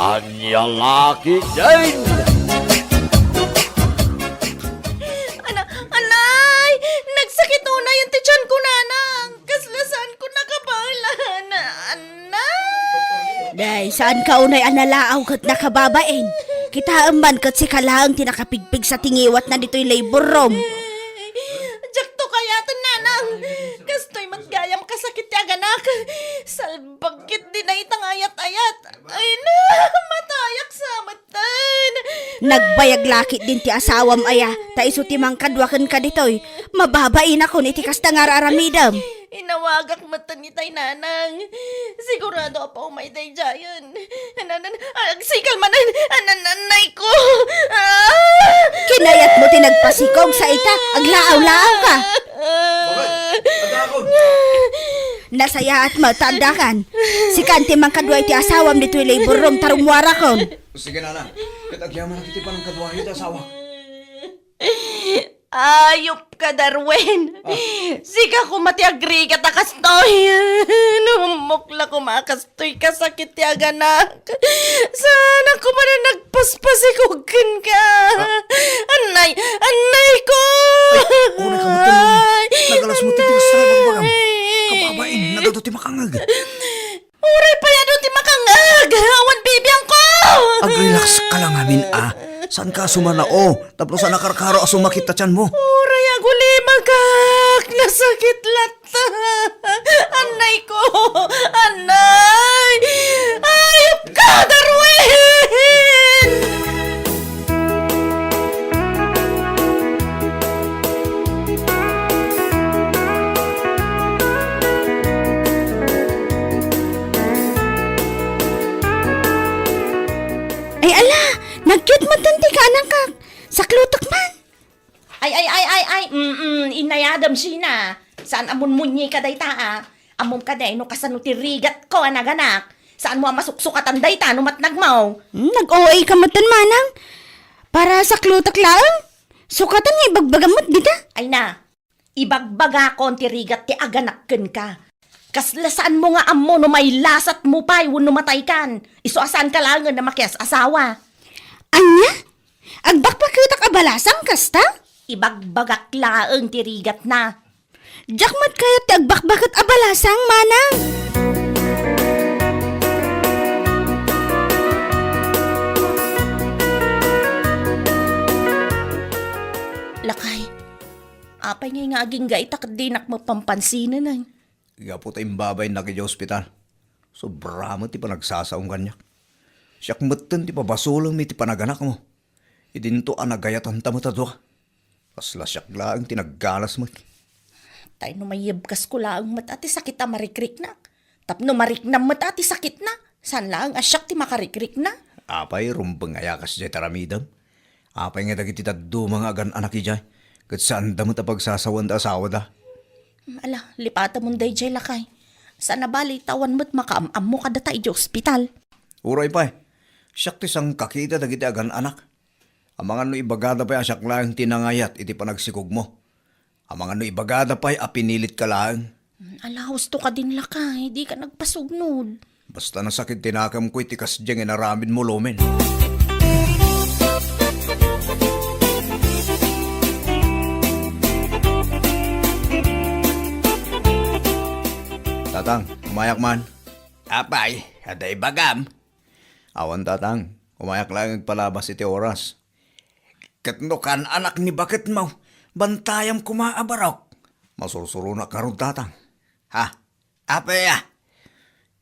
Anya laki din! Anay! Nagsakit na yung tiyan ko, nanang. Kaslasan ko nakabala na, anay! Day, saan ka unay analaaw kat nakababain? Kita man kat si kalaang tinakapigpig sa tingiwat na dito'y labor room. Jakto kaya to, nanang. Kastoy matgayam kasakit ya ganak. Salbagkit din na itang ayat-ayat. Ay na, matayak sa matan. Nagbayag lakit din ti asawam aya, ta iso ti mangkadwakan ka dito'y. Mababain ako ni ti kasta nga raramidam. Inawagak mata ni tay nanang. Sigurado pa umay tay jayan. Agsikal manan, ananay ko. Kinayat mo tinagpasikog sa ita, aglaaw-laaw ka. Nasaya at matandakan. Si Kanti mangkadwa ti asawam dito'y labor room tarumwara kon. Sige na lang. Katagyaman na kiti pa ng kadwa ito, asawa. Ayop ka, Darwin. Sika ko matiagri ka takastoy. Numukla ko makastoy ka sakit ya ganak. Sana ko man na nagpaspasikugan ka. Anay ko. Una ka matulong. Nagalas mo titigas sa bagbagam. Kababain, nagaduti makangag. Uray pa yan ti makangag. Awan bibiyang ko. Ag-relax ka lang amin, ah. Saan ka sumanao? Tapos sa nakarkaro asumakit ta tiyan mo. Uray aguli magak. Nasakit lata. Anay ko. Anay. Ayop ka, Darwin. Ay ala, nag-cute man tanti ka anak ka. Sa klutak man. Ay, inayadam sina. Saan amon munyi ka day taa? Amom ka day no kasano ti rigat ko anaganak. Saan mo masuksukatan day ta no matnagmaw? Nag-OA ka matan manang. Para sa klutak lang. Sukatan nga ibagbagamot dita. Ay na, ibagbaga ko ti rigat ti aganakken ka. Kaslasaan mo nga amo no may lasat mo pa'y no matay kan. Iso asan ka lang na makias asawa. Anya? Agbakpakutak abalasang kasta? Ibagbagak laeng ti rigat na. Jakmat kaya ti agbakbakat abalasang manang. Lakay, apay nga aging gaitak di nakmapampansinan ay. Gapo tayong babay na kaya ospital. Sobra mo ti pa nagsasaong kanyak. Siyak matan ti pabasulang mi ti panaganak mo. Idinto anagayatan ta mo tadwa. Kasla siyak lang tinaggalas mo. Tay no mayibkas ko lang matati sakit na marikrik na. Tapno mariknam matati sakit na. San lang asyak ti makarikrik na. Apay rumbang ayakas jay taramidam. Apay nga dagiti taddo mga agan anak ijay. Kat saan da mo ta pagsasawan da asawa da. Ala, lipata mong day jay lakay. Saan nabali tawan mo't makaamam mo kada tayo di ospital. Uray pa siyak ti sang kakita dagiti agan anak. Amangan no ibagada pa asyak lang tinangayat iti panagsikog mo. Amangan no ibagada pa apinilit ka lang. Ala, husto ka din lakay. Di ka nagpasugnod. Basta nasakit tinakam ko iti kasdyang inaramin mo lomen. Tatang, umayak man. Apay, aday bagam. Awan tatang, umayak lang palabas iti oras. Katnukan anak ni bakit mo, bantayam kumaabarok. Masursuro na karon tatang. Ha? Apay ah.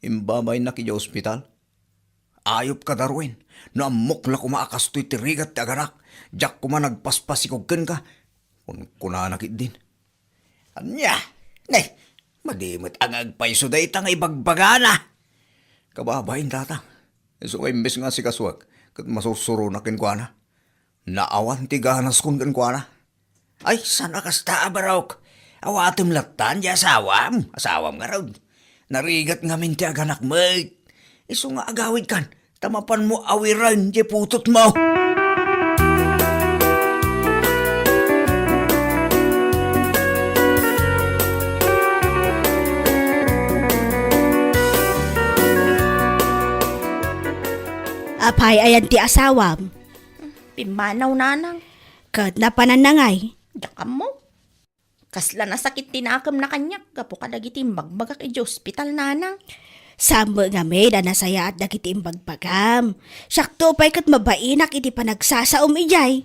Imbabay na kaya ospital. Ayop ka Darwin, no amok la kumaakastoy tirigat ti aganak. Jak kuma nagpaspasikogken ka. Kung kunanakit din. Anya? Nay, madimot ang agpaiso day tang ibagbagana. Kababain tatang. So imbes nga si kaswag, kat masursuro na kinkwana. Naawan ti ganas kun kinkwana. Ay, sana kasta abarok. Awatim latan di asawam. Asawam nga raw. Narigat nga min ti aganak mo. Iso nga agawid kan. Tamapan mo awiran di putot mo. Apay ayan ti asawam. Pimanaw nanang. Kat napananangay. Yakam mo. Kasla na sakit tinakam na kanyak. Gapo ka dagiti magbagak iti hospital nanang. Sambo nga may na nasaya at dagiti imbagbagam. Sakto pa'y kat mabainak iti panagsasaom ijay.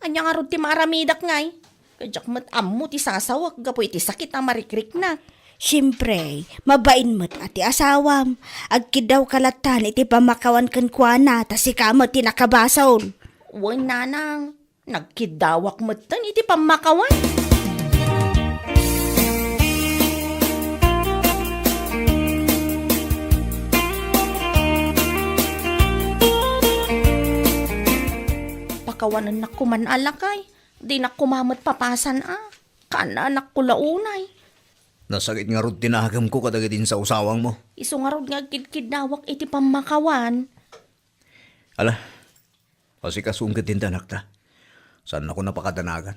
Anya nga ron ti maramidak ngay. Kajak mat ammo ti sasawak. Gapo iti sakit ang marikrik na. Siyempre, mabain mo't ati asawam. Agkidaw kalatan iti pamakawan kan kuana, tas ikamot ti nakabasaon. Uy nanang. Nagkidawak matan iti pamakawan. Pakawanan na kuman alakay. Di na kumamot papasan Kana anak ko launay. Nasakit nga ron tinahagam ko kadagatin sa usawang mo. Iso nga rod nga kidkidawak iti pamakawan. Ala, kasi kasungkit din anak ta. Saan ako napakadanagan?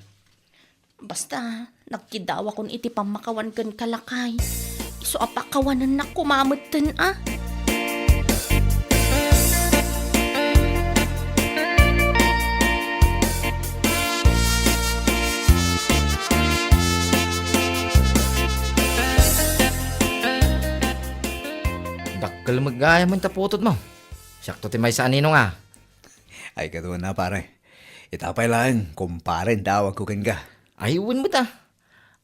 Basta, nagkidawa kon iti pamakawan kan kalakay. Iso apakawanan na kumamot ten Dakkel magaya man taputot mo. Sakto ti may sa anino nga. Ay katuwa na pare. Itapay lang, kumparen tawag ko ken ka. Ayun mo ta.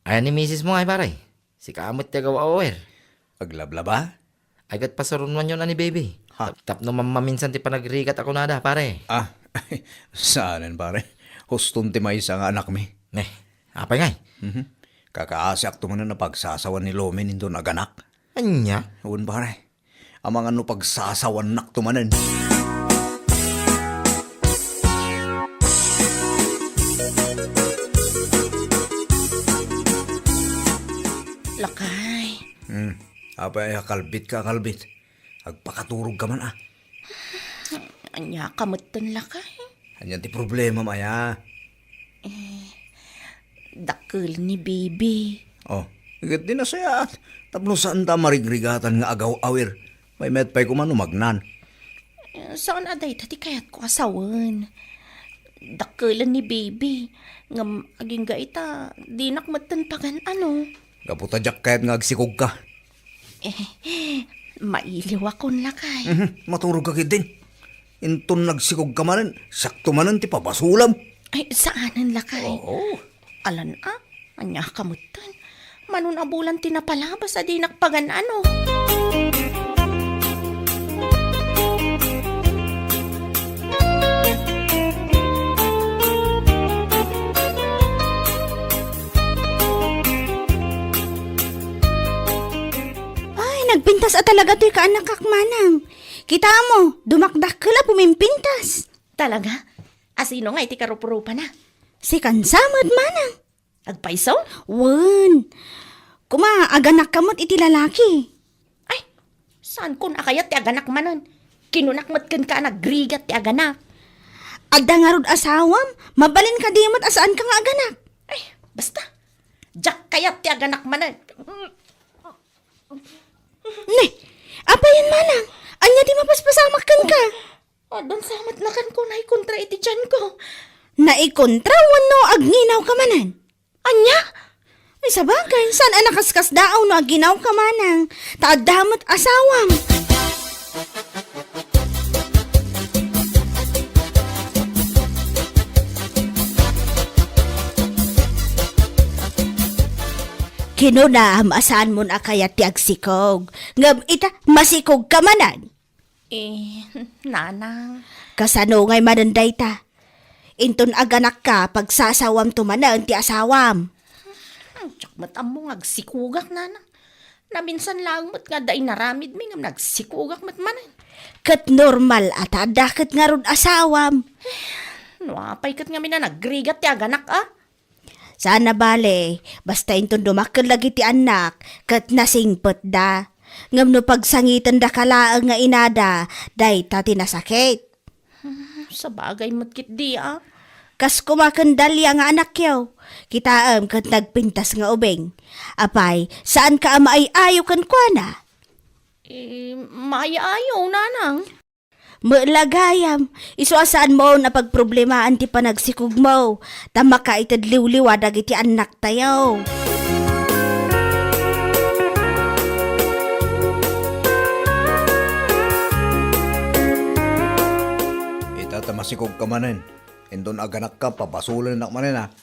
Ayan ni misis mo ay pare. Si kamot ti gawa-awer. Aglabla ba? Ay kat pasaron man yun ani baby. Ha? Tap no mamaminsan ti panagrikat ako nada pare. Ah, saanan pare? Huston ti may isang anak mi. Apay ngay. Kakaasak to man na pagsasawan ni Lomen into naganak. Anya? Uwan pare. Amang ano pagsasawan nak tumanan. Lakay. Apay kalbit ka kalbit. Agpakaturog ka man Anya kamutan lakay. Anyan ti problema maya. Dakil ni baby. Oh, igat din na saya. Tapno saan ta marigrigatan nga agaw-awir. May metpay ko man umagnan. Saan aday tati kayat ko asawan. Dakilan ni baby. Ngam aging gaita. Di nakmatan pagan Kaputadyak kayat nga agsikog ka. Mailiw akon lakay. Maturog ka kit din. Inton nagsikog ka manan, sakto manan ti papasulam. Ay, saanan lakay? Oo. Alan anya kamutan. Manun abulan tinapalabas adi nakpagan Ay, nagpintas at talaga to'y kaanak kakmanang. Kita mo, dumakdak ka la pumimpintas. Talaga? Asino nga iti karupurupa na? Si kansamad manang. Agpaisaw? Wan. Kuma, aganak kamot iti lalaki. Ay, saan ko nakayat ti aganak manon? Kinunakmat kan ka nagrigat ti aganak. Adda nga rod asawam, mabalin ka dimot asaan ka nga aganak. Ay, basta. Jak kayat ti aganak manon. Ne, apayan manang. Anya di mapaspasamakan ka. Adon samat na kan ko na ikontra iti tiyan ko. Naikontra wano agninaw ka manan. Anya? Ay sabagay, saan ang nakaskas daaw no aginaw ka manang. Taadamot asawam. Kinunaam asaan mo na kaya ti agsikog. Ngam ita, masikog ka manan. Nanang. Kasano ngay mananday ta. Inton aganak ka pagsasawam tumanan ti asawam. Tsak mo agsikugak nanang. Naminsan lang mo't nga daing naramid mi ngam nagsikugak mat manan. Kat normal at adakit nga ron asawam. Nuapay kat nga mina nagrigat ti aganak Sana bale, basta inton dumakkel lagi ti anak, kat nasingpet da. Ngam no pagsangitan da kalaang nga inada, day ta tinasakit. Sa bagay mo't kit di Kas kumakandalya nga anak yaw, kitaam kat nagpintas nga ubeng. Apay, saan ka ama ay ayo kan kwa na? Maayaw nanang. Malagayam, isuasaan mo na pagproblemahan ti panagsikog mo. Tama ka itadliw-liwa dagiti anak tayo. Itamasikog ka manin. Indon aganak ka, papasulan na manin ha.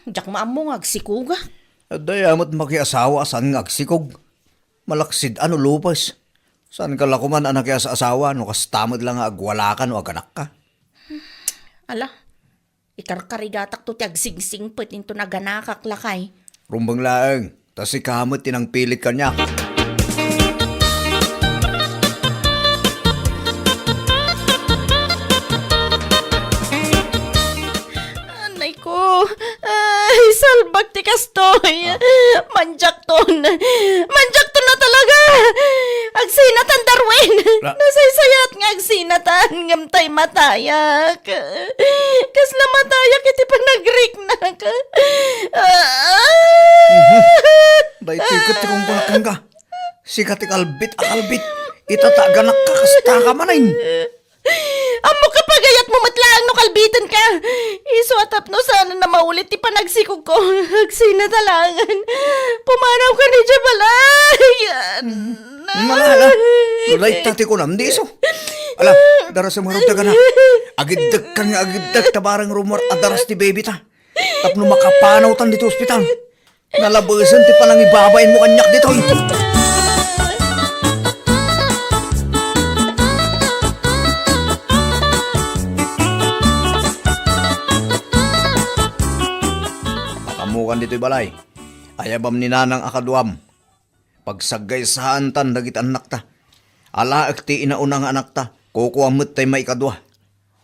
Jak maamo nga agsikuga. Aday amot makiasawa saan nga agsikog. Malaksid ano lupas. Saan ka lakuman anak sa asawa no kastamad lang nga agwala ka no aganak ka. Ala, ikarkarigatak to ti agsingsing pet into naganakak lakay. Rumbang laeng, tas si kamot tinang pilit ka niya. Anay ko, ay salbag ti kastoy. Manjak to na talaga. Agsinatan Darwin. Nasaysayat nga agsinatan ngamtay matayak. Kasla matayak iti panagrik-nak. Day tikot ti kong bulakang ka. Sikat ti kalbit. Itataganak ka kasta ka manayin. Amo ka pagayat mo matlaang no kalbitan ka. Iso atap no sana na maulit ti panagsikog ko. Agsinatalangan. Pumanaw ka ni Jabalay. Malala. Lulay tati ko nam di iso. Ala, daras ang marunta ka na. Agiddag ka nga agiddag tabarang rumor at daras ti baby ta. Tapno makapanaw tan dito ospital. Nalabasan ti palang ibabain mo kanyak dito. Makamukan dito'y balay. Ayabam ni nanang akaduam. Pagsagay sa hantan dagit anak ta. Ala akti inaunang anak ta. Kukuamot tay may kadwa.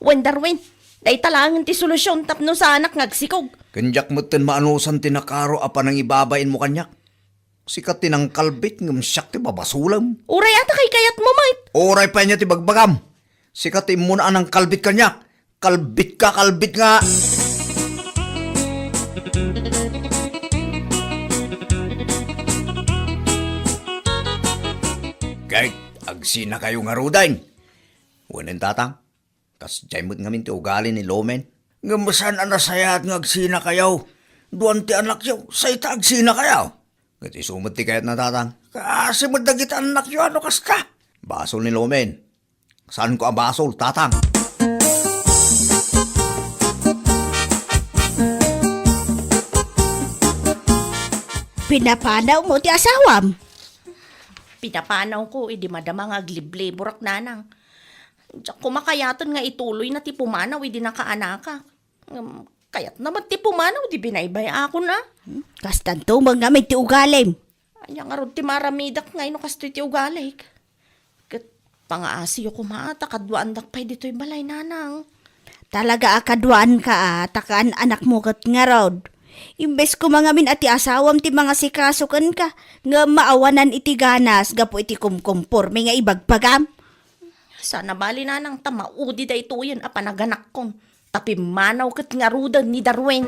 Wen Darwin, day talangan ti solusyon tapno sa anak ngagsikog. Kanyak mo tin maanusan tinakaro apa nang ibabain mo kanyak. Sikat tinang kalbit ngam siyak ti babasulam. Uray ata kay kayat mo, mate. Oray pa niya ti bagbagam. Sikat ti muna anang kalbit kanyak. Kalbit nga. Kahit agsina kayo nga rudain. Wanin tatang. Kas jaymot ngamin ti ugali ni Lomen. Ngamasan anasayat nga agsina kayaw. Duan ti anak yaw, sayta agsina kayaw. Ngati sumot ti kayat na tatang. Kasi madagit anak yaw, ano kas ka? Basol ni Lomen. Saan ko ang basol, tatang? Pinapanaw mo ti asawam. Pinapanaw ko, di madama nga aglible, burak nanang. Diyak kumakayatan nga ituloy na ti pumanaw, di nakaanaka. Kayat naman ti pumanaw, di binaybay ako na. Kastanto mga may ti ugalim. Anya nga rod ti maramidak ngayon kastoy ti ugalik. Kat pangaasiyo ko maata, kadwaan dakpay dito'y balay nanang. Talaga akadwaan ka takaan anak mo kat nga rod. Imbes ko mga min ati asawam ti mga sikasukan ka, nga maawanan iti ganas, gapo iti kumkumpor, may nga ibagpagam. Sana bali nanang tamaudi da ito yan, apanaganak kon. Tapi manaw kat nga rudan ni Darwin.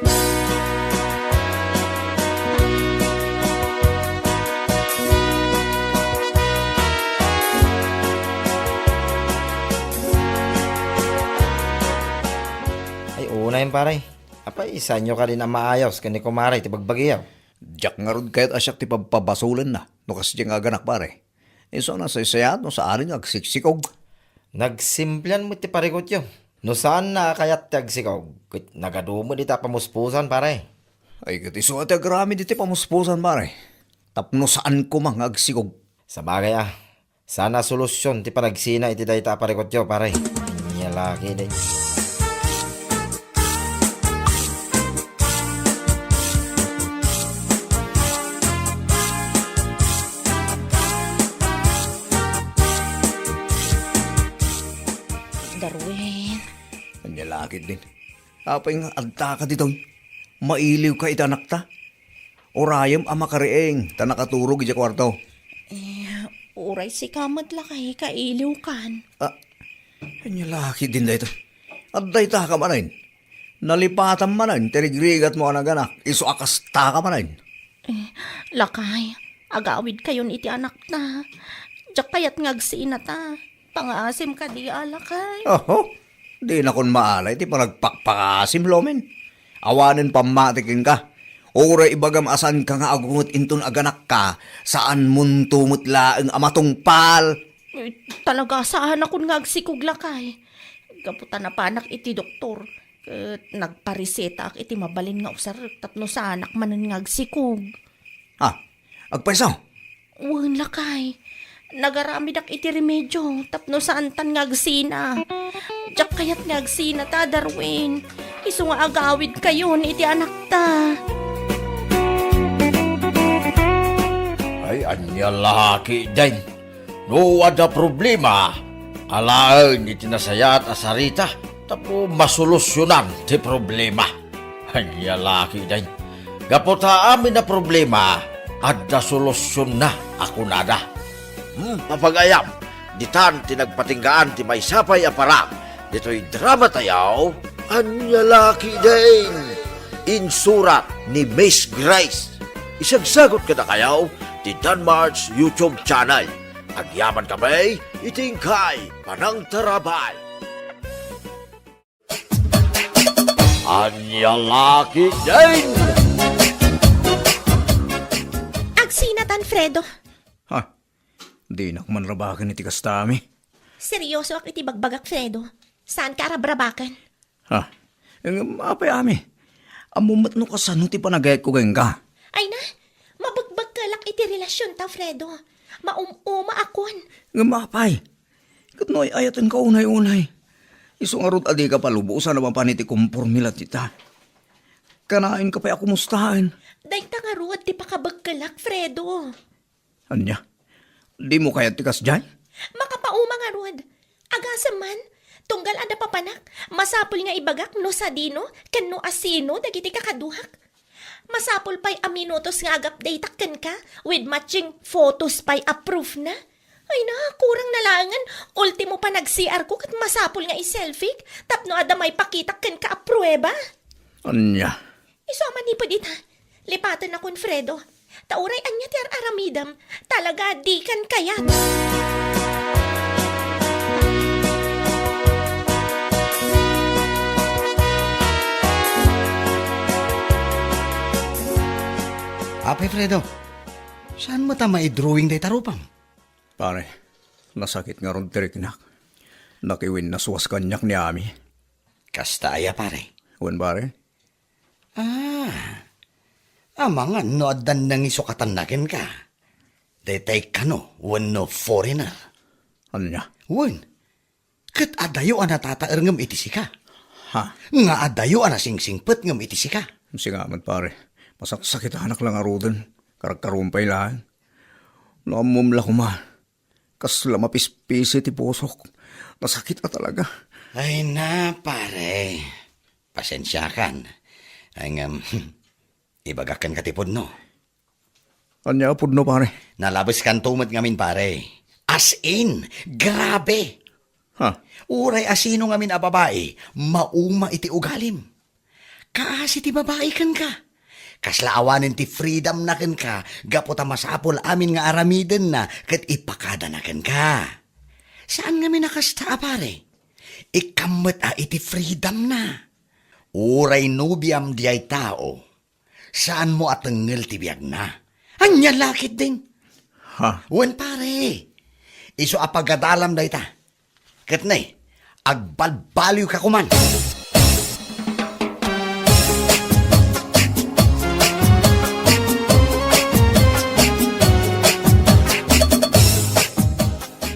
Ay, una yun pare. Apay, isa nyo ka rin ang maayos, kani kumaray, tibagbagiyaw. Diyak nga rod kahit asyak ti pabasulan na. No kasi diyan nga ganak pare. Iso na sa isayat no sa aring agsiksikog. Nagsimplan mo ti parikot yun. No saan na kayat ti agsikog? Kit nagadumo di ta pamuspusan pare. Ay kati so ati agrami di ti pamuspusan pare. Tapno saan ko mang agsikog. Sa bagay sana solusyon ti panagsina iti day ta parikot yun pare. Nyalaki day. Darwin. Anyalakid din. Apay nga agta ka dito. Mailiw ka itanak ta. Orayam ama karieng ta nakaturog iti kwarto. Uray si kamad lakay, kailiw kan. Anyalakid din dito. Aday ta ka manayin. Nalipatan manayin. Tirigrigat mo anak-anak. Iso akas ta ka manayin. Lakay, agawid kayon iti anak na. Diyak payat ngagsiina ta. Pangaasim ka di alakay. Oho, di na kon maalay, ti panagpakpakasim lomen. Awanin pamatikin ka. Ora ibagam asan ka nga agungot inton aganak ka, saan mun tumutla ang amatungpal. Talaga saan ako nga agsikog lakay. Gaputa na panak iti doktor. Nagpariseta ak iti mabalin nga usar tapno sa anak manan nga agsikog. Ha, agpaisaw. Wan lakay. Nagaramid ak iti remedyo tapno saan tan nga agsina. Diyak kayat nga agsina ta, Darwin. Isu nga agawid kayon iti anak ta. Ay, anya laki din. No ada problema. Alaan iti nasayat asarita. Tapo masolusyonan ti problema. Anya laki din. Gapota amin na problema. Ada solusyon na ako nada. Papagayam. Ditan tinagpatinggaan ti may sapay aparam. Dito'y drama tayaw. Anya laki din. Insurat ni Miss Grace. Isagsagot ka na kayaw ti Danmar's YouTube channel. Agyaman kami, itingkay, panang tarabay. Anya laki din! Agsinatan, Fredo. Ha, di na kuman rabakan iti kastami. Seryoso ak iti bagbagak, Fredo. Saan ka rabrabakan? Ha, yung apay ami. Amumat no kasano ti panagayat ko gayang ka. Ay na, mabagbag ka lang iti relasyon ta, Fredo. Maumuma akon. Nga mapay. Kat no ayatan ka unay-unay. Isong arot adi ka palubusan naman paniti kumpormila tita. Kanain ka pa ako mustahan. Day ta nga ruwad ti pakabagkalak, Fredo. Anya, di mo kaya tikas dyan? Makapauma nga ruwad. Agasa man, tunggal ada papanak, masapul nga ibagak no sadino, ken no asino, dagiti kakaduhak. Masapul pa'y aminotos nga agap-date ken ka, with matching photos pa'y approve na. Ay na, kurang nalangan. Ultimo pa nag-CR ko kat masapul nga i-selfie, tapno ada may pakitak ken ka aprueba. Anya, Isama ni po dita. Lipatan akon, Fredo. Tauray anya ti aramidam. Talaga di kan kayat. Ape, Fredo, saan mo ta mai-drawing day tarupam? pare, nasakit nga ron tiriknak. Nakiwin na suwas kanyak ni Ami. Kastaya, pare. Wan pare? Amang no adan nang isukatan nakin ka. Detay ka no, no foreigner. Anya, Wan, kat adayo anatataer ngam itisi ka. ha, Nga adayo anasingsingpet ngam itisi ka. singaman pare. Masakit anak lang arudan. Karumpay lang. Naamumla ko ma. Kasla mapispisi ti pusok. Nasakit na talaga. Ay na, pare. Pasensya kan. Ay ibagakan katipod no. Anya apod no pare. Nalabas kan tumad ngamin, pare. As in, grabe. Ha, Uray asino ngamin a babae, mauma iti ugalim. Kaasi ti babae kan ka. Kaslaawanin ti freedom na ken ka, gapota masapol amin nga aramiden na, kat ipakada na ken ka. Saan ngamin nakasta, pare? Ikamot iti freedom na. Uray nubiam diay tao. Saan mo atengel ti biyag na? Anya lakit din. ha, Wen pare, iso apagadalam day ta. Kat na agbalbaliw ka kuman.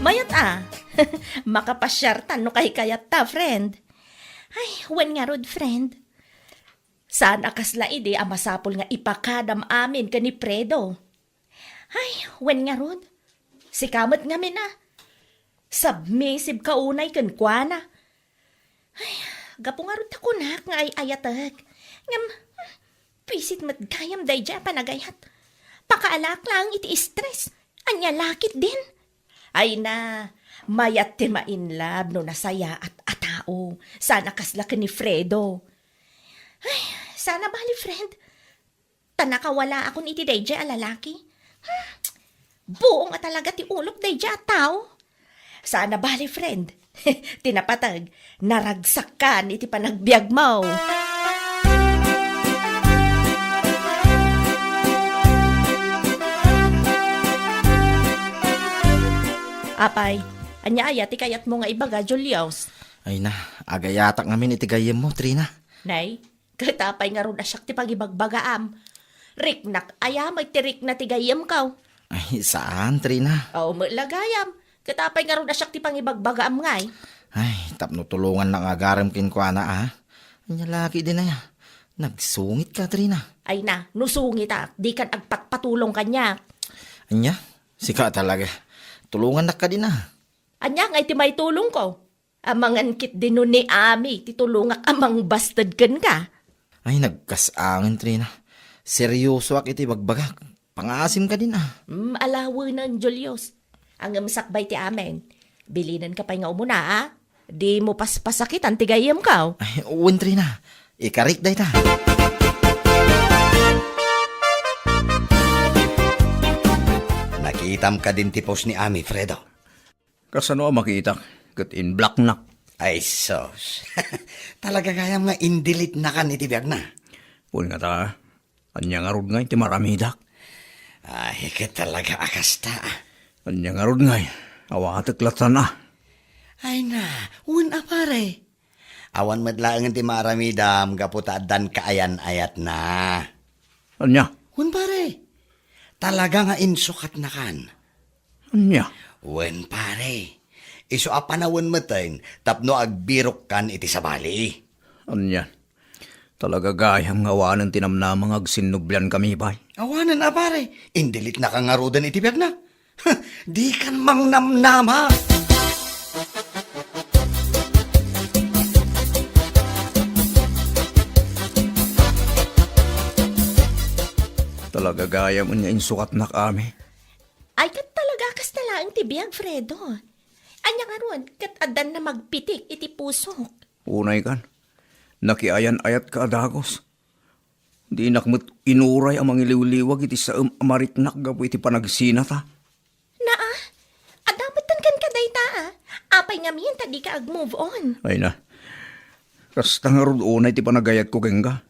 Mayat makapasyartan no kay kayat ta, friend. Ay, wen nga rod, friend. Saan akasla ide masapol nga ipakadam amin ka ni Fredo. Ay, wen nga rod. Si kamot nga min submissive ka unay kan kwa. Ay, gapo nga rod takunak nga ay ayatag. Ngam, pisit madgayam day dya panagayat. Pakaalak lang iti stress. Anya lakit din. Ay na, mayat ti mainlab no nasaya at atao. Sana kasla ka ni Fredo. Ay, sana bali, friend. Tanakawala akon iti dayja alalaki. Buong at talaga ti ulok dayja at tao. Sana bali, friend. Tinapatag, naragsakan iti panagbiag mo. Apay, anya aya ti kayat mo nga ibaga, Julius. Ay na, agayatak ngamin itigayem mo, Trina. Nay, katapay nga ron asyak ti pagibagbagaam. Riknak, aya magtirik na tigayam kaw. Ay, saan, Trina? O, malagayam. Katapay nga ron asyak ti pangibagbagaam ngay. Ay, tapno tulungan lang agaram kinkwana, ah. Anya laki din na ya. Nagsungit ka, Trina. Ay na, nusungit di kan agpatpatulong kanya. Anya, sika talaga. Tulungan na ka din, ah. Anya nga iti may tulong ko. Amangan kit din nun ni Ami, titulungak amang bastard kan ka. Ay, nagkasangin, Trina. Seryoso ak iti bagbagak. Pangasim ka din, ah. Alawa ng Julius. Ang masakbay ti amen. Bilinan ka pa nga umuna, ah. Di mo paspasakit ang tigayam ka. Ay, uwan, Trina. Ikarik day ta. Nakitam ka din tipos ni Ami, Fredo. Kasano makita? Kat in black na. Ay, sos. Talaga kayam nga indilit na kan iti biyag na. Pun nga ta, anya nga rod nga iti maramidak. Ay, ka talaga akasta. Anya nga rod nga, awatak latan na. Ay na, un apare. Awan madlaang ti maramidam, gaputa dan kaayan ayat na. Anya? Un pare, talaga nga insukat na kan. Anya? Un pare, iso apanawan matayin, tapno agbirok kan iti sabali. Anya? Talaga gayang awanan tinamnamang agsinublan kami bay. Awanan apare, indilit na kangarudan iti biyag na. Di kan mang namnama. Talaga gaya mo niya insukat na kami. Ay, kat talaga kas na lang tibiyag, Fredo. Anya nga ron, kat adan na magpitik iti pusok. Unay kan, nakiayan ayat ka adagos. Di nakmat inuray ang mga iliwliwag iti sa amariknak gapo iti panagsinata. Naa, adamatan kan kaday ta, ah. Apay nga miyan, tadi ka ag-move on. Ay na, kasta nga rod unay ti panagayat ko kenga.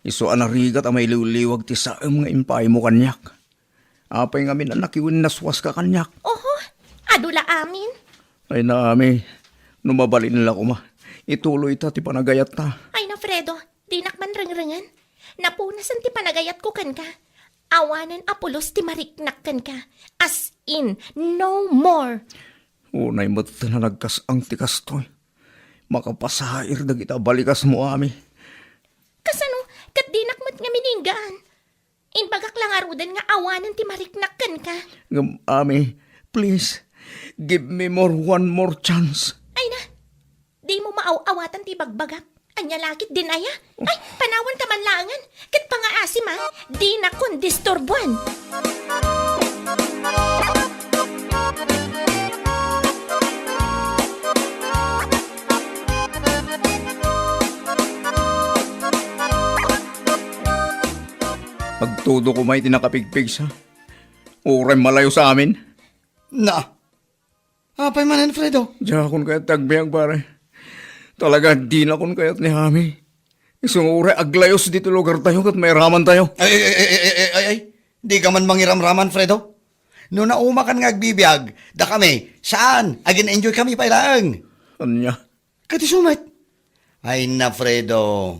Iso anarigat ang may liwliwag ti saam nga impay mo kanyak. Apay nga min anak iwin naswas ka kanyak. Oho, adula amin. Ay na ami, numabalin nila ko ma. Ituloy ta ti panagayat ta. Ay na, Fredo, di nakman rangrangan. Napunasan ti panagayat ko kan ka. Awanan apulos ti mariknak kan ka. As in, no more. Unay mo't na nagkasang ti kastoy. Makapasair dagita balikas mo ami. Kasano, kat di nakmat nga mininggaan. Inbagak lang arudan nga awanan ti mariknak kan ka. Ngam ami, please, give me one more chance. Ay na, di mo maaw-awatan ti bagbagak. Anya lakit din aya. Ay, panawan ka manlangan. Kat pangaasim ha, di na kun disturbuan. Pagtudo ko may tinakapigpig sa. Uray malayo sa amin. Na, apay manan, Fredo. Diyan akong kaya tagbiyang pare. Talaga di na akong kayat ni Hami. Isang uray aglayos dito lugar tayo kat may raman tayo. Ay. Di ka man mangiramraman, Fredo. No naumakan nga agbibiyag, da kami, saan? Agin enjoy kami pa ilang. Anya? Kati sumat. Ay na, Fredo.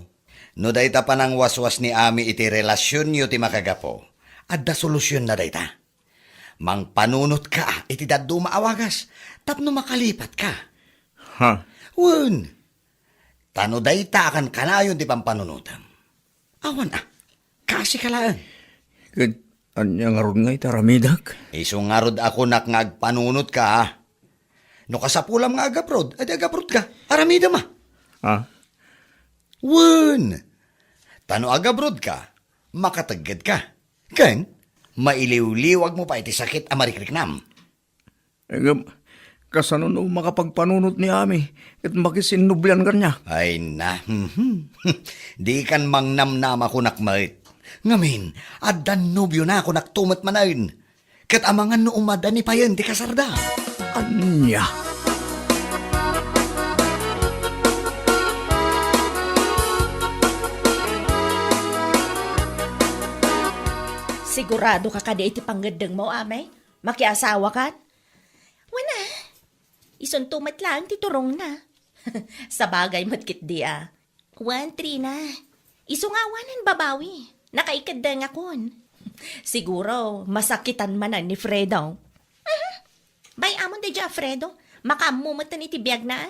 No dayta pa ng waswas ni Ami iti relasyon nyo ti makagapo. Adda solusyon na dayta. Mang panunot ka iti daddo maawagas. Tapno makalipat ka. Ha? Wun. Tano dayta akan kanayon ti pampanunutam. Awan kasi kalaan. Kat anya nga ron nga itaramidak. Isungarod ako nak ngagpanunot ka. No kasapulam nga agaprod, adi agaprod ka. Aramida ma. Ha? Wun! Tano agabrod ka, makatagad ka. Ken, mailiw-liwag mo pa iti sakit amarikriknam. Ngam, kasano no makapagpanunot ni Ami at makisinublan ka niya. Ay na, di kan mangnamnam ako nakmait. Ngamin, adan nubyo na ako naktumat manayin. Kat amangan no umada ni payan di kasarda. Anya. Sigurado ka kada iti panggandang mo, amay? Makiasawa ka? Wala. Isuntumat lang, titurong na. Sa bagay matkit di ah. Juan, Trina. Isungawanan babawi. Nakaikadang akon. Siguro, masakitan man na ni Fredo. Bay amon de ja, Fredo. Makamumatan iti biyag na.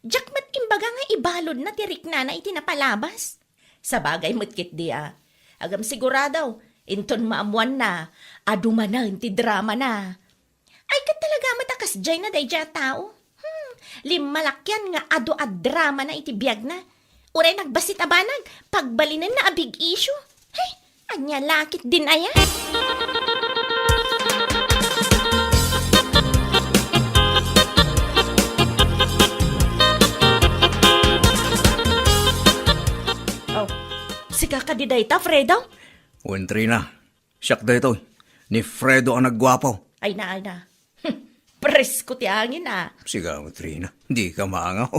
Jak mat imbaga nga ibalod na tirik na iti napalabas. Sa bagay matkit di ah. Agam sigurado, inton maamuan na, adumanan ti drama na. Ay kat talaga matakas jay na day ja tao. Limalakyan nga ado ad drama na iti biyag na. Uray nagbasit abanag, pagbalinan na a big issue. Hey, anya lakit din aya. Oh, siga ka di day ta, Fredo? Wen Trina, siyak da ito. Ni Fredo ang nagwapo. Ay na. Presko ti angin ah. Sigaw, Trina. Di ka maangaw.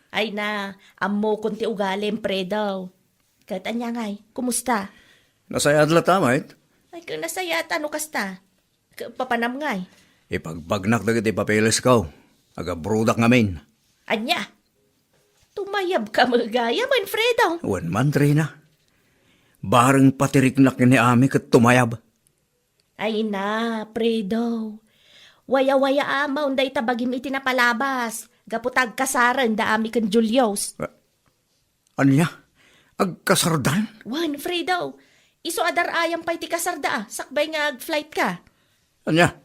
Ay na, amo kon ti ugalim, Fredo. Kat anya ngay, kumusta? Nasayad la tamait. Ay kung nasayat, ano kasta? Papanam ngay. Ipagbagnak dagiti papeles ko. Aga brudak ngamin. Anya, tumayab ka magaya man, Fredo. Wen man, Trina. Bareng patiriknak ni Ami kat tumayab. Ay na, Fredo. Waya-waya amaw day tabagim iti napalabas. Gaputag kasaran da ami kan Julios. Anya? Agkasardan? Wan, Fredo. Iso adar ayam pa iti kasarda ah. Sakbay nga ag-flight ka. Anya?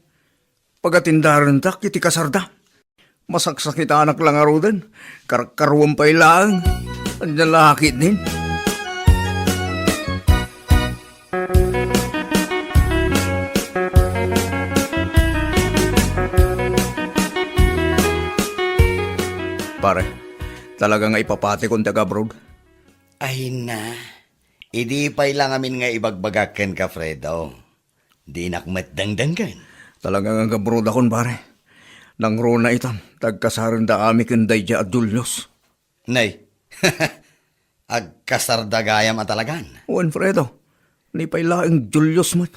Pagatindaran tak iti kasarda. Masaksak ita anak lang arudan. Karkaruan pa ilang. Anya laki din. Pare, talaga nga ipapati kong taga-abroad. Ay na, idi pa'y lang amin nga ibagbagakan ka, Fredo. Di nakmat dangdanggan. Talaga nga abroad akon, pare. Nang rona itan, tagkasaran da ami kanday dya at Julius. Nay, agkasardagayam at talagan. Juan Fredo, ni pailaing Julius mat.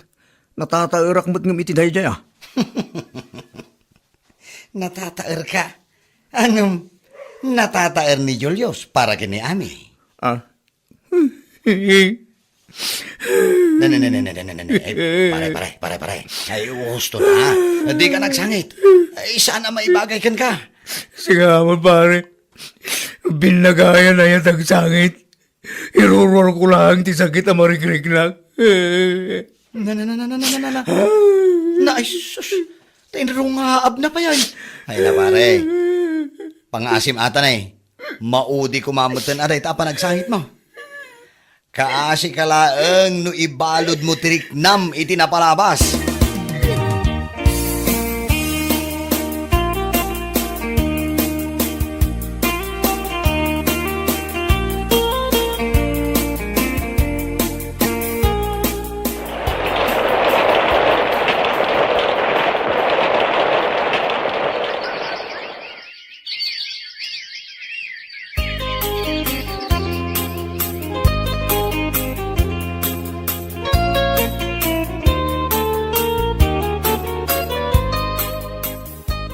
Natatairak mat ng itiday dya. Natataer ka. Anong natataer ni Julius para kini Ami? Ah? Pare. Ay, gusto na. Di ka nagsangit. Ay, sana maibagay kan ka. Sige mo, pare. Binagaya na yan ang sangit. Iruror ko lang ti sakit ang marikrik lang. Ay, sus. Tinrungaab na pa yan. Ay na, pare. Pangasim ata na eh. Maudi kumamutan aray tapa nagsangit mo. Kaasi kalaeng no ibalod mo tiriknam iti napalabas.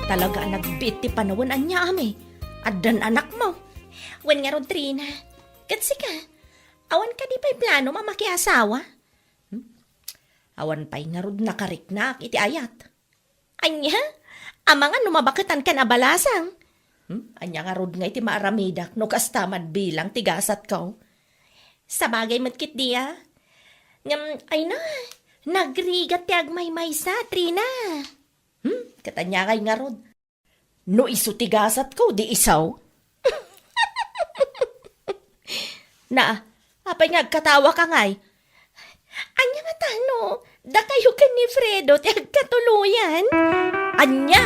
Talaga nagbit ti panawon anya ami. Addan anak mo. Wen nga ron, Trina. Katsi ka. Awan ka di pa'y plano mamakiasawa? Awan pa'y nga ron nakariknak iti ayat. Anya? Amangan numabakatan ka na balasang. Anya nga ron nga iti maaramidak no kastamad bilang tigasat ko. Sa bagay matkit diya. Ay na, nagrigat ti agmay-may sa, Trina. Katanya kay nga rod. No iso tigasat ko, di isaw. Na, apay nga katawa ka ngay. Anya nga tano, da kayo ka ni Fredo ti agkatuluyan. Anya!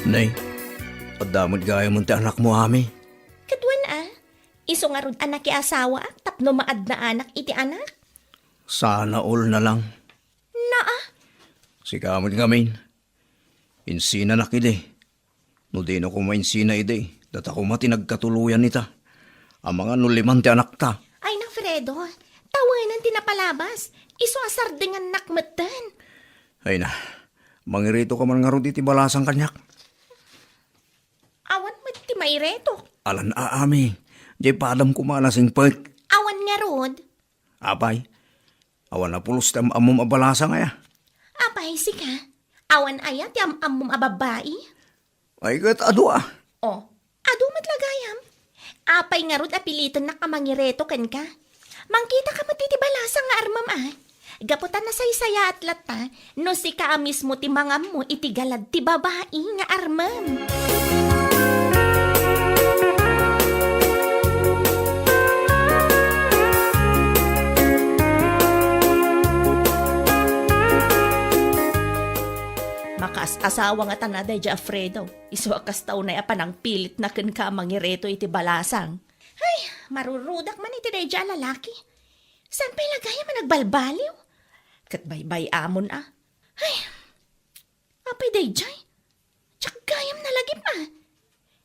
Nay, Damod gaya mo ti anak mo, Ami. Kadwan iso nga rod anak asawa tapno maad na anak iti anak. Sana all na lang. Si kamod ngamin. Insina na kide. No di na ko mainsina ide. Data ko matinagkatuluyan nita. Ang mga nuliman ti anak ta. Ay na Fredo, tawanan tinapalabas. Iso asar dengan nakmatan. Ay na, mangirito ka man nga ron iti balasang kanyak. Awan mo ti maireto. Alan Ami. Di padam ko malasing pet. Awan nga rod. Apay, awan na pulos tam amom abalasa nga ya. Apay si ka. Awan ayat yam amum ababai. Ay kat ado Oh, ado matlagayam. Apay nga rod apilitan na kamangireto kan ka. Mangkita ka matitibala nga armam Gaputan na saysaya at lata, no si ka mismo ti mga mo itigalad ti babae nga armam. Makas-asawa nga tanaday di Alfredo. Isuakas tao na panang pilit na ken ka mangireto iti balasang. Ay, marurudak man iti day di lalaki. San pa'y lagaya man nagbalbaliw? Kat baybay amon Ay, apay day jay. Tsak gayam na lagi pa.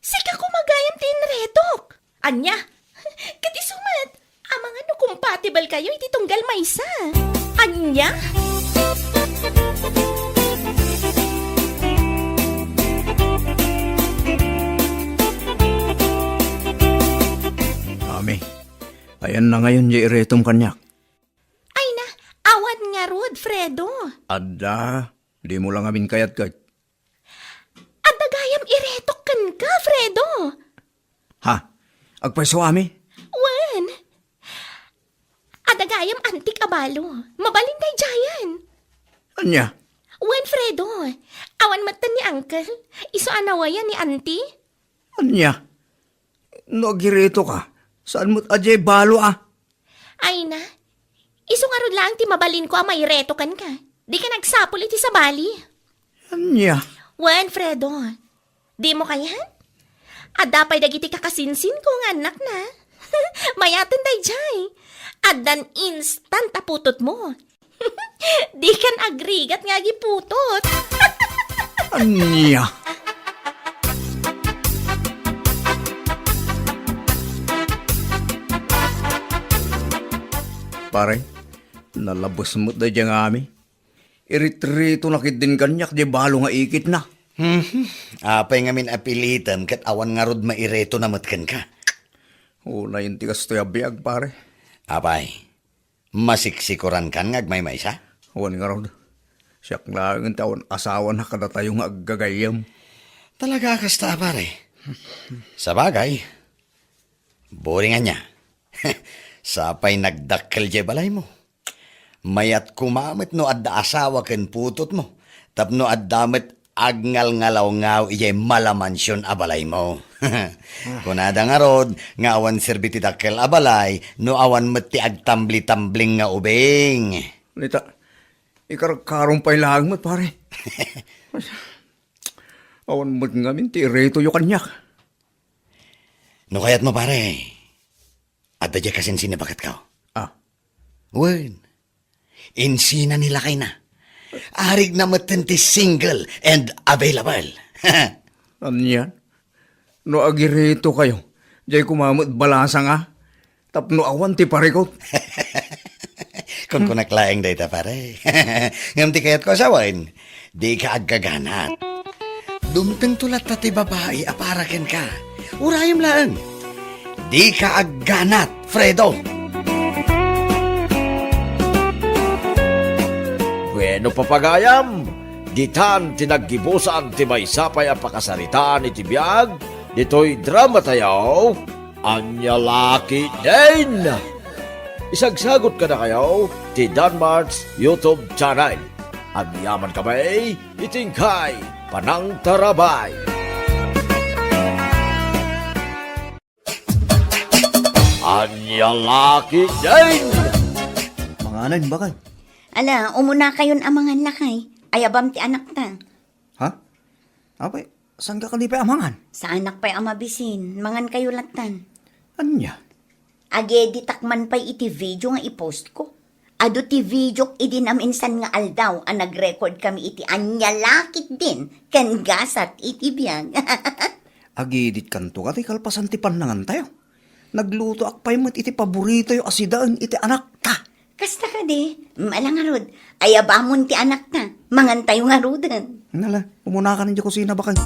Sika kumagayam tinretok. Anya, kat isumat. Amang ano compatible kayo iti tunggal maysa. Anya? Ami, ayan na ngayon di iretom kanyak. Ay na, awan nga rod, Fredo. Ada, di mo lang amin kayat kat. Adagayam iretok kan ka, Fredo. Ha? Agpaiso Ami? Wan. Adagayam antik abalo. Mabalintay jayan. Anya? Wan, Fredo. Awan matan ni Uncle. Iso anawayan ni Auntie. Anya? Nagirito ka. Saan mo't ajay balo Ay na. Iso nga rod lang ti mabalin ko may reto kan ka. Di ka nagsapol iti sa bali. Anya? Wan, Fredo. Di mo kaya? Adapay dagiti kakasinsin ko nga anak na. Mayatan day jay. Adan instant aputot mo. Di kan agrigat nga giputot. Anya? Pare, nalabos mo da dyan Ami. Iritrito na kit din kanyak di balo nga ikit na. Apay nga min apilitan kat awan nga rod maireto na matkan ka. Una yung tigas to yabiyag pare. Apay, masiksikuran kan nga agmay maysa? Huwan nga raw. Siyak lang ang taon asawa na kada tayong aggagayam. Talaga kasta pare. Sa bagay, boringan niya. Sapay nagdakkel jay balay mo. Mayat kumamit no adda asawa ken putot mo. Tapno addamet agngal-ngalaw-ngaw ijay malamansyon abalay mo. Kunada nga rod, nga awan serbiti dakkel abalay, no awan mati agtambli-tambling nga ubing. Lita, ikarkarong pa'y lang mo pare. Awan mo nga min ti reto yung kanyak. No kayat mo pare, adda jay kasin sinabakat ka. Wen, insina nila kay na. Arig na matenti single and available. Ano yan? No agirito kayo. Jay kumamot balasa nga. Tapno awan ti parikot. Kung kunaklaeng data pare. Ngam ti kayat ko asawain, di ka agkaganat. Dumteng tulat tati babae aparaken ka. Urayam lang. Di ka agganat, Fredo. Bueno papagayam, ditan tinaggibusan ti may sapay ang pakasaritaan iti biyag, dito'y drama tayaw, Anya Laki din! Isagsagot ka na kayo ti Danmar's YouTube channel. Agyaman kamay, itingkay, panang tarabay. Anya Laki din! Mga anan, bakal? Ala, umuna kayon amangan lakay. Ayabam ti anak ta. Ha? Apay, Saan ka kalipay amangan? Sa anak pa'y amabisin, mangan kayo latan. Anya? Age di takman pa'y iti video nga i-post ko. Ado ti video idi na minsan nga aldaw ang nag-record kami iti anyalakit din ken gasat iti biyag. Agidit kanto ka, kalpasan ti panangan tayo. Nagluto akpay mo't iti paborito yung asidaan iti anak ta. Kasta ka di, malangarod, ayabamon ti anak na, mangan tayo nga rodan. Nala, umuna ka ng kusina ba kayo?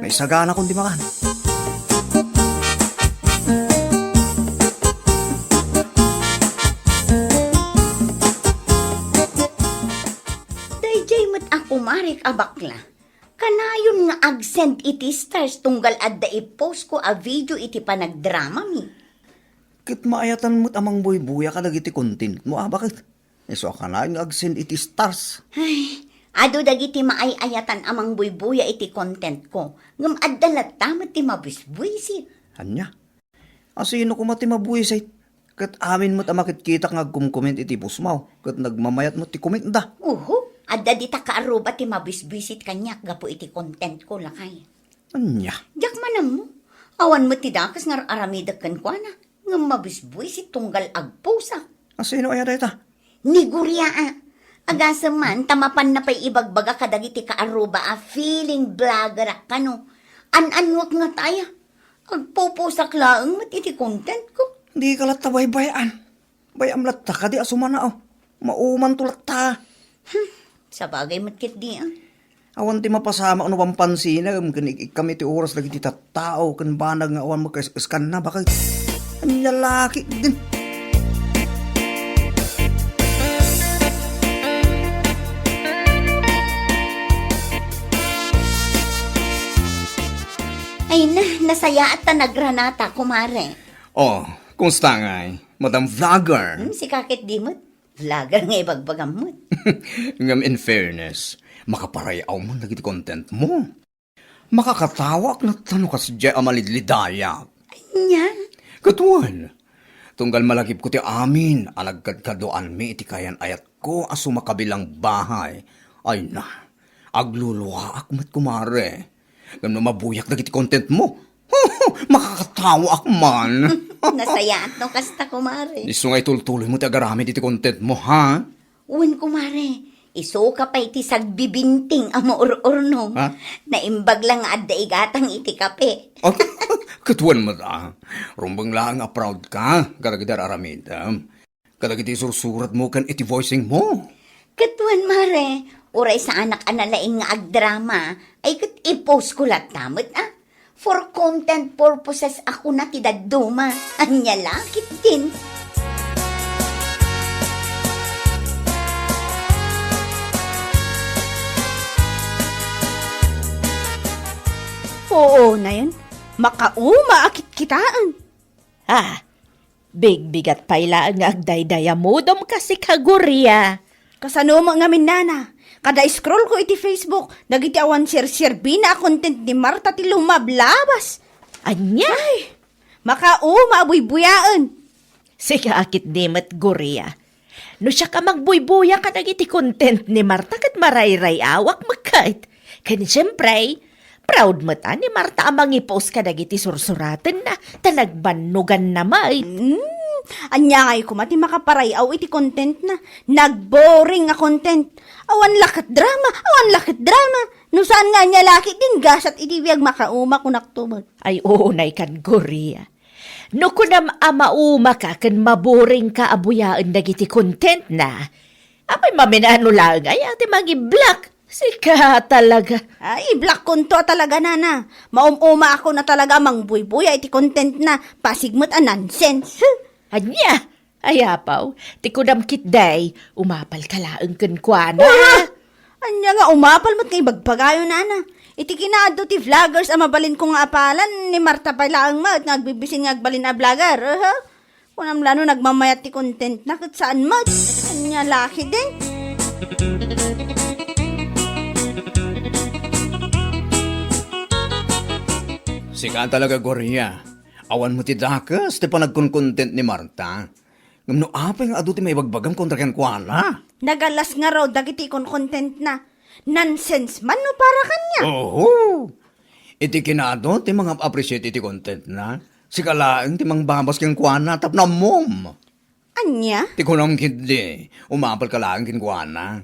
May sagana kung di makan. Dayjay mo't ako marik abakla. Kanayon nga agsend iti stars tunggal adda i-post ko a video iti panagdrama mi. Kit maayatan mo't amang buy-buya ka dagiti content mo, bakit? Iso ka na yung agsin iti stars. Ay, ado dagiti maayayatan amang buybuya iti content ko. Ngam addalat tamat ti mabusbuisit. Anya? Asino ko mati mabuisay? Kat amin mo't amakit-kita nga agkumkomment iti pusmaw. Kat nagmamayat mo't ti comment da. Uhu, adda di ta kaaruba ti mabusbuisit kanyak gapo iti content ko lakay. Anya? Jak manam mo. Awan mo ti dakas nga aramidakan ko na. Ngam mabusbuisit tunggal agpusa. Asino kaya dayta? Ni Guria agasa man tamapan na pa'y ibagbaga kadagiti kaaruba a feeling blogger a kano. An-anwak nga taya. Agpupusak laang mat iti content ko. Di ka latta baybayan. Bayam latta ka di asumana oh. Mauman tulat ta. Sa bagay matkit di Awan ti mapasama ano pang pansina. Kami ti oras lagi ti tattao. Kan banag nga awan magkaskan na. Bakit? Ang lalaki din. Ay na, nasaya at nagranata, kumare. Oh, kumusta ngay? Madam Vlogger. Si kakit di mo't. Vlogger nga ibagbagam mo't. Ngam in fairness, makaparayaw mo nagiti content mo. Makakatawa na tanong ka sadya amalidlidaya. Nya, Katuan, tunggal malagip ko ti amin, alagkadkadoan mi iti kayan ayat ko aso makabilang bahay. Ay na, agluluwa ak mat kumare. Ngam na mabuyak nagiti content mo. Makakatawa ak man. nasaya at no kasta, kumare. Iso nga itultuloy mo ti agaramid iti content mo, ha? Uwan, kumare. Iso ka pa iti sagbibinting ang maururno. Ha? Naimbag lang adda igatang iti kape. Oh, katuan mo da. Rumbang lang nga proud ka. Karagidar aramid. Karagiti sursurat mo kan iti voicing mo. Katuan, mare. Uray sa anak analaing nga agdrama, ay kat i-post ko latamot, For content purposes ako na tidaduma. Anya lakit din. Oo na yun. Makauma akit kitaan. Big bigat paila ang agdaydaya modom kasi kagurya. Kasano mo nga nana. Kada scroll ko iti Facebook, dagiti awan share bina content ni Marta ti lumablabas. Anyay! Makauma abuy-buyaan. Sige akit dimat gurya. No siya ka magbuybuya ka nagiti content ni Marta kat marayray awak magkait. Kani siyempre, proud mo ta ni Marta amang i-post ka nagiti sursuratan na tanagbanugan na may. Anya ngay kumati makaparayaw iti content na. Nagboring nga content. Awan lakit drama. No saan nga niya laki din gasat iti biyag makauma kunaktubag. Ay unay kan gurya. No kunam amauma ka kan maboring ka abuyaan dagiti content na. Apay maminano lang ay ati magi-block. Sika talaga. Ay, black konto talaga nana. Maumuma ako na talaga mangbuybuya iti content na pasigmot a nonsense. Anya, ayapaw, ti kunam kitday, umapal ka laang kunkwana. Anya nga umapal mo't kay bagpagayo nana. Iti kinaado ti vloggers ang mabalin kong apalan ni Marta pala ang mat nagbibising agbalin a vlogger. Kunam lano nagmamayat ti content na kat saan mat. Anya laki din. Sika talaga, Gorya. Awan mo ti dakas, ti panagkon-content ni Marta. Ngam no apay nga adu ti may bagbagam kontra ken kuana. Nagalas nga raw dagiti kon content na. Nonsense man no para kanya. Oo. Iti kinado, ti mga appreciate iti content na. Si kalaang ti mang babas kang kuana, tapna mom. Anya? Ti kunam kindi, umapal kalaang kin kuana.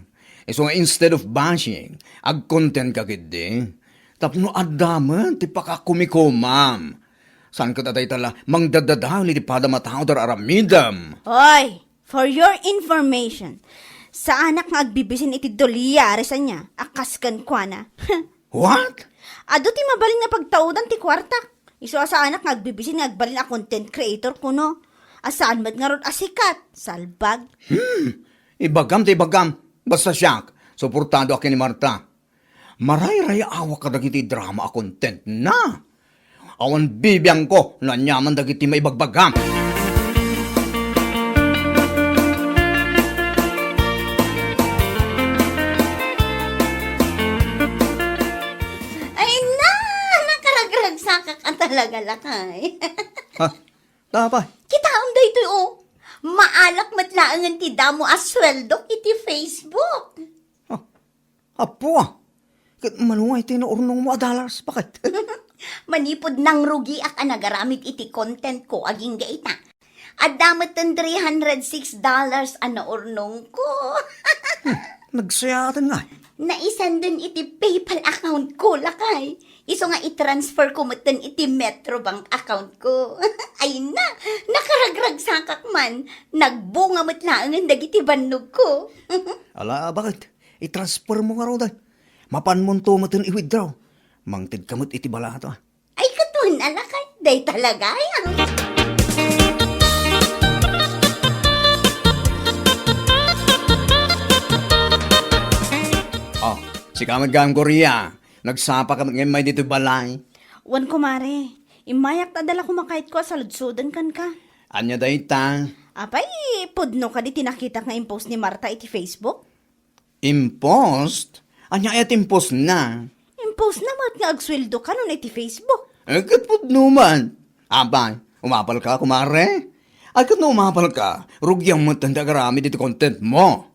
So nga instead of bashing, ag-content ka kindi. Tapno adaman, ti pakakumikomam. San ka tatay tala, mangdadadaw ni ti padamatao dar aramidam. Hoy, for your information, sa anak nga agbibisin iti dolyare sa niya, akas kan kwa na. What? Ado ti mabalin nga pagtaudan ti kwarta. Iso sa anak nga agbibisin nga agbalin a content creator kuno. Asaan mat nga ron asikat, salbag. Ibagam ti ibagam, basta siyak, suportado akin ni Marta. Maray-ray awa ka dagiti drama a content na. Awan bibiyang ko, nanyaman dagiti maibagbagam. Ay na, nakaragragsak ka talaga lakay. Ha? Tapay. Kita ang daytoy oh. Maalak matlaangan ti damo asweldo iti Facebook. Apo ah. Kat manuay tinuurnong mo a dollars. Bakit? Manipod nang rugi ak anagaramit iti content ko aging gaita. Adamat ng $306 ana urnong ko. Nagsayatan nga. Naisan dun iti PayPal account ko lakay. Iso nga i-transfer ko matan iti Metrobank account ko. Ay na, nakaragragsakak man. Nagbunga matlaangan dagiti bannog ko. Ala, bakit? I-transfer mo nga raw dahil. Mapan mo to matin i-withdraw. Mangtid kamot iti bala to. Ay katun alakay, day talaga yan. Oh, si Kamad Gang Korea. Nagsapa ka ngayon may dito balay. Wan kumare, imayak tadala kumakait ko sa ludsudan kan ka. Anya dahi ta? Apay, pudno ka di tinakita nga impost ni Marta iti Facebook? Impost? Anya ayat impost na. Impost na mat nga agsweldo ka nun iti Facebook. Kapod naman. Abay, umapal ka, kumare. Ay kat na umapal ka, rugyang mo tanda karami dito content mo.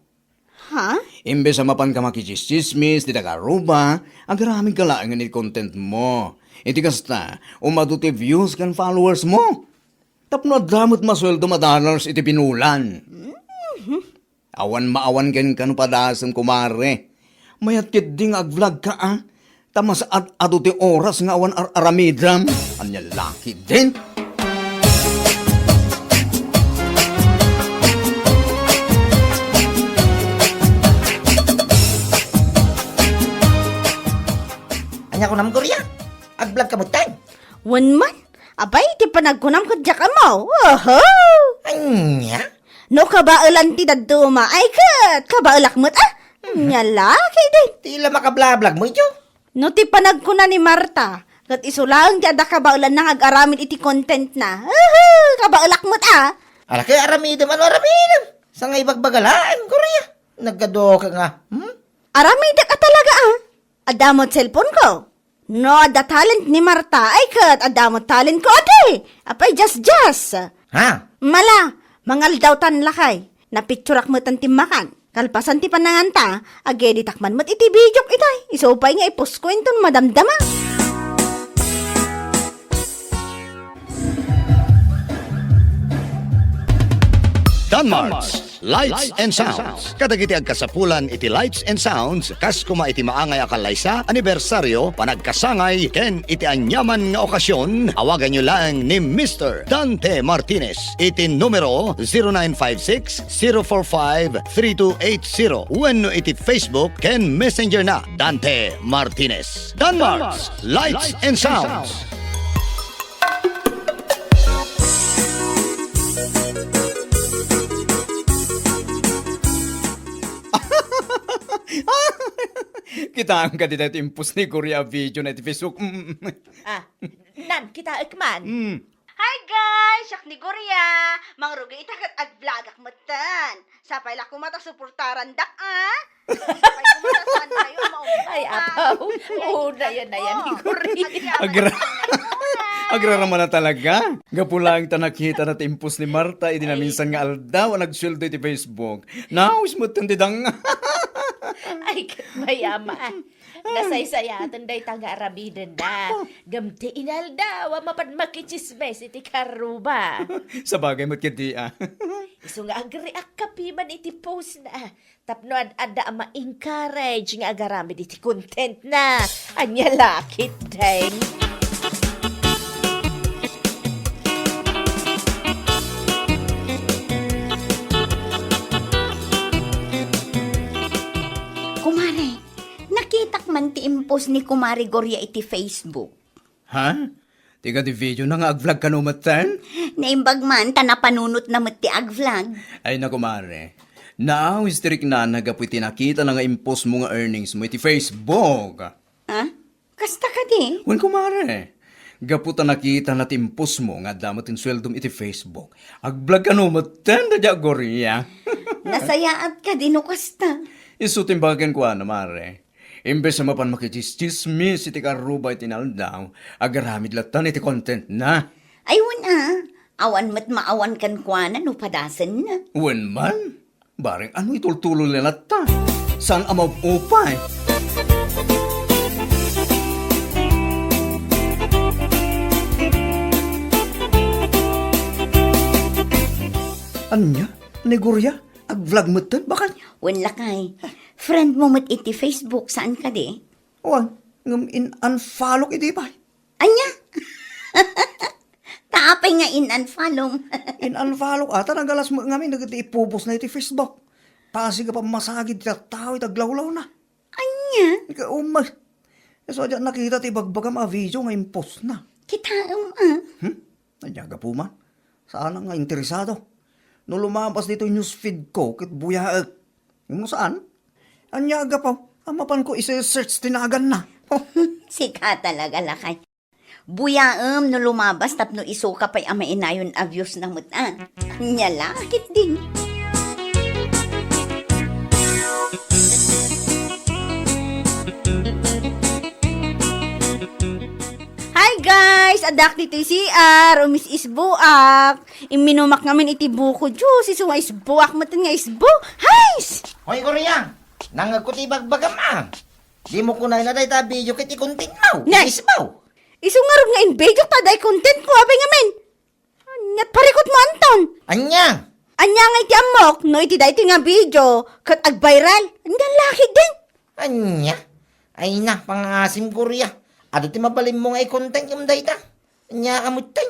Ha? Imbes sa mapan ka makichismismis, di nakaruba, ang karaming kalaangan ni content mo. Iti kasta, umaduti views kan followers mo. Tapno damot masweldo $1 iti pinulan. Awan maawan ken kanu padasem kumare. Mayat kit ding ag-vlog ka ah. Tamas at aduti oras nga awan aramidam. Anya laki din. Anya ko naman Korea. Ag-vlog ka mo time. Wan man? Abay, ti panagkunam ka dyak mo. Oho! Anya? No kabailan ti daduma. Ay kat, kabailak mo't ah. Nyala, kay din. Tila makabla-vlog mo ito. No ti panagkuna ni Marta. Kat isulang ti ada kabailan nang ag-aramin iti content na. Oho! Kabailak mo't ah. Ala kay aramidam, ano aramidam? Sa nga ibagbagalaan, Korea. Nagkado ka nga. Aramidak ka talaga ah. Adamot cellphone ko. No, ada talent ni Marta. Ay kat, adamot talent ko ade. Apay, just. Ha? Mala, mangal daw tan lakay. Napicturak mo tan timakan. Kalpasan ti pananganta, agedi takman mo't iti bidyok itay. Isupay nga ipos ko inton madamdama. Danmarts, Lights and Sounds. Kadagiti agkasapulan iti Lights and Sounds, kas kuma iti maangay akalaysa, anibersaryo, panagkasangay, ken iti anyaman nga okasyon, awagan nyo lang ni Mr. Dante Martinez. Iti numero 0956-045-3280. Wenno iti Facebook, ken Messenger na Dante Martinez. Danmarts, Lights and Sounds. Kita ang kadita ito impos ni Korea video na iti Facebook. Nan, kita ikman. Hi guys! Sak ni Korea! Mangrugi itakat ag-vlogak matan. Sapay la kumata suportaran dak ah! Sapay kumata saan kayo Ay, apaw. Una yan na yan ni Korea. Agraraman na talaga. Gapulang tanakita na impos ni Marta, idinaminsan nga aldaw ang nagsuldo iti Facebook. Nawis mo tundidang. Ay, kat mayama. Nasaysayatan day taga-arabidan da. Gamti inalda, wa mapad makichismes iti karuba. Sa bagay mo't kiti Iso nga agreak kapiman iti post na. Tapno ad-ada ma-encourage nga agaramid iti content na. Anya lakit day. Kumare, nakitak man ti impos ni Kumari Gorya iti Facebook. Ha? Tiga di video na nga ag-vlog ka numatan? Naimbag man, tanapanunot na mat ti ag-vlog. Ay na kumare. Naaw strict na nagapoy tinakita na nga impos mo nga earnings mo iti Facebook. Ha? Kasta ka di? Wen kumare. Gaputa nakita na timpos mo nga damot in sweldom iti Facebook. Ag-vlog ka numatan da dya Gorya. Nasayaat ka di no kasta. Isutimbagan ko mare. Imbes na mapan makichismis iti karubay tinaldaw, agaramid latan iti content na. Ay, wala. Awan mat maawan kan kwa na no padasan na. Wen man, bareng ano itultulo nila ta? Saan amaw upay? Anya? Negorya? Ag-vlog mo tan? Baka? Wen lakay. Friend mo mat iti Facebook, saan ka di? Wan, ngam in-unfollow iti ba? Anya? Taapay nga in-unfollow. In-unfollow ata, nagalas mo ngamin, nagiti ipupos na iti Facebook. Pasi ka pa masagid iti tao, itaglawlaw na. Anya? Ika umay. So, dyan nakita ti bagbaga mga video nga impos na. Kita Nanyaga po man. Saan nga interesado? No lumabas dito yung newsfeed ko, kit buyaag. Yung mo saan? Anyaga pa. Amapan ko isa-search tinagan na. Sika talaga lakay. Buyaam no lumabas tapno isuka pa'y amainayon a views na muta. Nya lakit din. Hi guys! Adak dito CR, umis isbuak. Iminumak ngamin iti buko juice, iso nga isbuak matan nga isbu. Hays! Hoy, Korea! Nangagkuti bagbagam Di mo kunay na day ta video kiti kunting now. Nay! Isbaw. Iso nga rin nga in video taday content ko, abay ngamin. Anyat parikot mo Anton. Anya! Anya nga iti amok, no iti da iti nga video, kat ag-viral. Ang laki din. Anya? Ay na, pangasim Korea. Ado ti mabalim mo nga i-content yung day ta. Anya kamutin.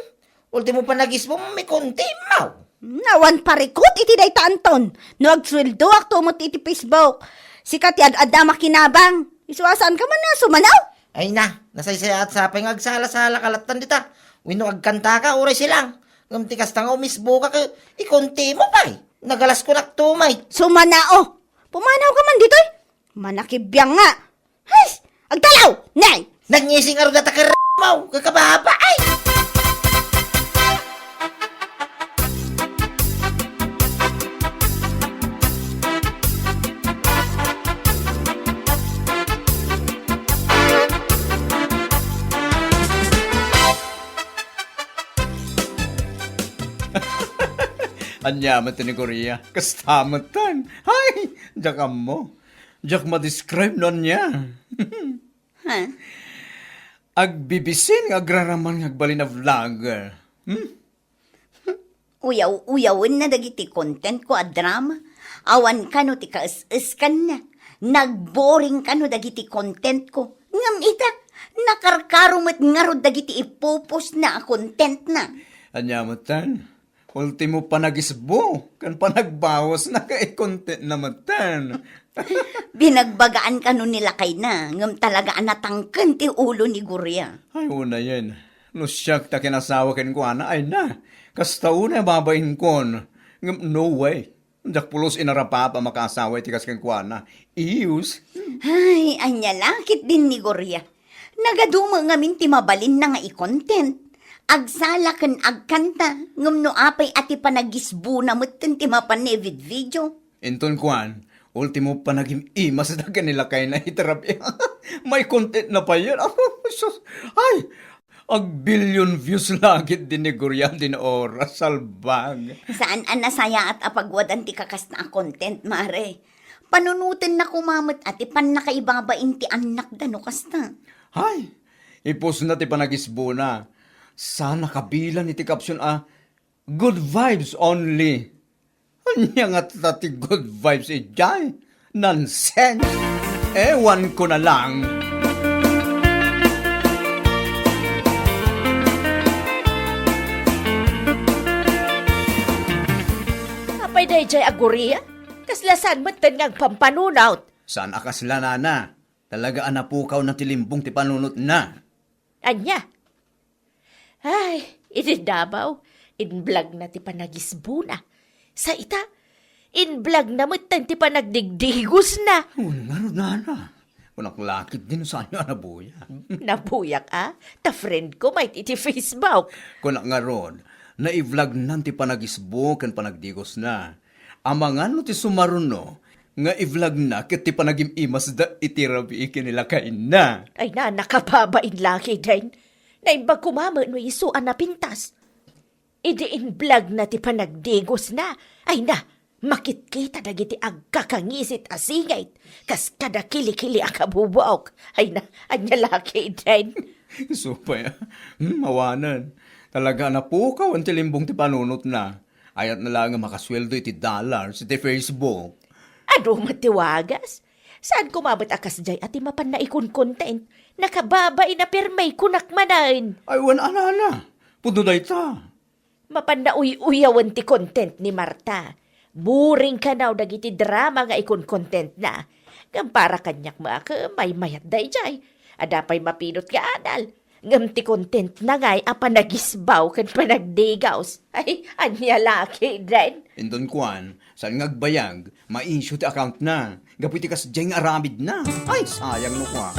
Ultimo pa nag-isbo mo may content mo. Nawan parikot iti da iti Anton. No agsweldo akto mo iti Facebook. Sikat yad adama kinabang. Isuasan ka man na, sumanaw. Ay na, nasaysaya at sapay nga agsala-sala kalatan dita. Wino agkanta ka, oray silang. Ngamti kasta nga umisbo ka, ikonti mo pa Nagalas ko naktumay. Sumanao. Pumanaw ka man dito. Manakibiyang nga. Hays! Agdalaw! Nay! Nagnyising aro data ka mo, kakababa ay! Anyaman ni Korea. Kastamatan. Hay! Diyak mo. Diyak ma-describe nun niya. Ha? Agbibisin nga agraraman nga agbalin na vlogger. Uyaw-uyawin na dagiti content ko a drama. Awan ka no ti kaas-is ka na. Nagboring ka no dagiti content ko. Ngam ita, nakarkarumat nga ro dagiti ipupos na a content na. Anyamatan. Ultimo pa nagisbo. Kan pa nagbawas na kay content na matan. Binagbagaan ka no nila kay na. Ngam talaga anatangkan ti ulo ni Gurya. Ay, una yan. No siyak ta kinasawa ken ko ana, ay na. Kasta una babayin kon. No way. Jak pulos inarapa pa makasawa iti kas ken ko ana. Iyus. Ay, anya lakit din ni Gurya. Nagaduma ngamin ti mabalin na nga i-content. Agsala ken agkanta. Ngam no apay ati panagisbu na mutten ti mapanevid video. Inton kuan, ultimo pa naging imas na kanila kay na iterapi. May content na pa yan. Ay, ag-billion views lagit din ni Guryan din oras, salbag. Saan an nasaya at apagwadan ti kakas na content, mare? panunutin na kumamat at ipan nakaibabain ti anak dano kasta. Hay, ipos na ti panagisbo na. Sana kabilan iti kapsyon good vibes only. Anya nga tati good vibes ijay. Nonsense. Ewan ko na lang. Apay day jay aguriya? Kaslasan mo nga pampanunaw. Saan akasla na? Talaga anapukaw na tilimbong ti panunot na. Anya? Ay, inidabaw. In-vlog na ti panagisbuna. Sa ita, in-vlog na mo ti panagdigdigos na. Nga nana. Kunak lakit din sa inyo anabuya. Nabuyak ta friend ko may iti Facebook. Kunak nga ron, na i-vlog nan ti panagisbo kan panagdigos na. Amangan no ti sumaruno, nga i-vlog na ket ti panagimimas da itirabi ikinila kain na. Ay na, nakababain laki din. Naimbag kumama no isuan na pintas. Idiin vlog na ti panagdigos na. Ay na, makitkita dagiti agkakangisit asingait. Kas kada kili-kili akabubuok. Ay na, anya laki din. Supay, mawanan. Talaga napukaw ang tilimbong ti panunot na. Ayat na lang nga makasweldo iti dollars iti Facebook. Ano matiwagas? Saan kumabot akas jay ati mapan na ikon content? Nakababay na permay kunak manain. Ay, wan anana. Puno day ta. Mapan na uyawan ti content ni Marta. Buring ka na dagiti drama nga ikon content na. Ngam para kanyak maaka may mayat day jay. Adapay mapinot ka anal. Ngam ti content na ngay apanagisbaw kan panagdigaws. Ay, anya laki din. Indon kuan, saan ngagbayag, ma-issue ti account na. Gaputi kas diyang aramid na. Ay, sayang no kwa.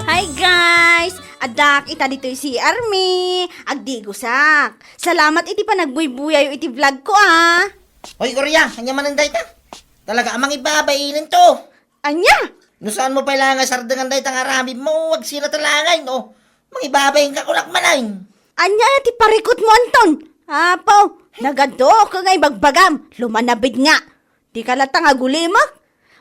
Hi guys! Adak, ita dito si Army. Agdigusak. Salamat iti pa nagbuybuyayo iti vlog ko Hoy, Korea, anya man ang dayta? Talaga amang ibabainin to. Anya? No saan mo pailangan sardangan dayta nga rami mo, wag sila talangay, no? Mangibabayin ka kunak manayin. Anya ti parikot mo Anton. Apo, nagado ka ngay bagbagam. Lumanabid nga. Di ka latang agulimak.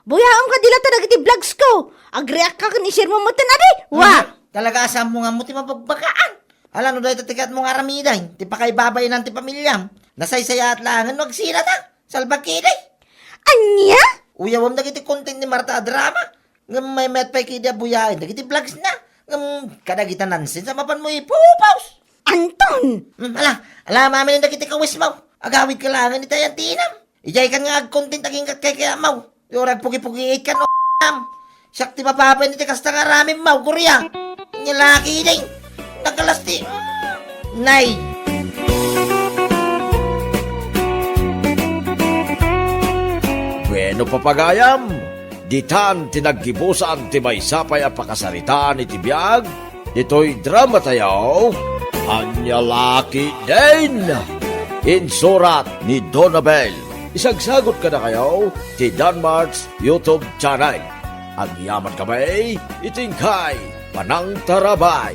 Buyaong ka dilata nagiti vlogs ko. Agreak ka kan ishare mo mo tanadi. Wa! Talaga asam mo nga mo ti mapagbagaan. Alam no dayta tikat mo nga ramiday, ti pakaibabayin ng ti pamilyam. Nasaysaya at langan, wag sila ta. Salbakiday. Anya? Uyawam na kiti content ni Marta drama. Ngam may met pa'y kida buyain. Nagiti vlogs na. Ngam kada kita nansin sa mapan mo ipupaus. Anton! Ala mamin yung nagiti kawis mo. Agawid ka langan ni tayan tinam. Ijay kan nga ag-content aging kay kaya mau. Yorag pugi-pugi kan o am. Siyak ti papapay ni ti kasta nga ramin mau, Korea. Nilaki din. Nagkalasti. Nay. Bueno papagayam, ditan tinaggibusan ti may sapay a pakasaritaan iti biyag, dito'y drama tayo, anya laki din. Insurat ni Donabel. Isagsagot ka na kayo ti Danmarks YouTube channel. Ang yaman kamay, itingkay, panang tarabay.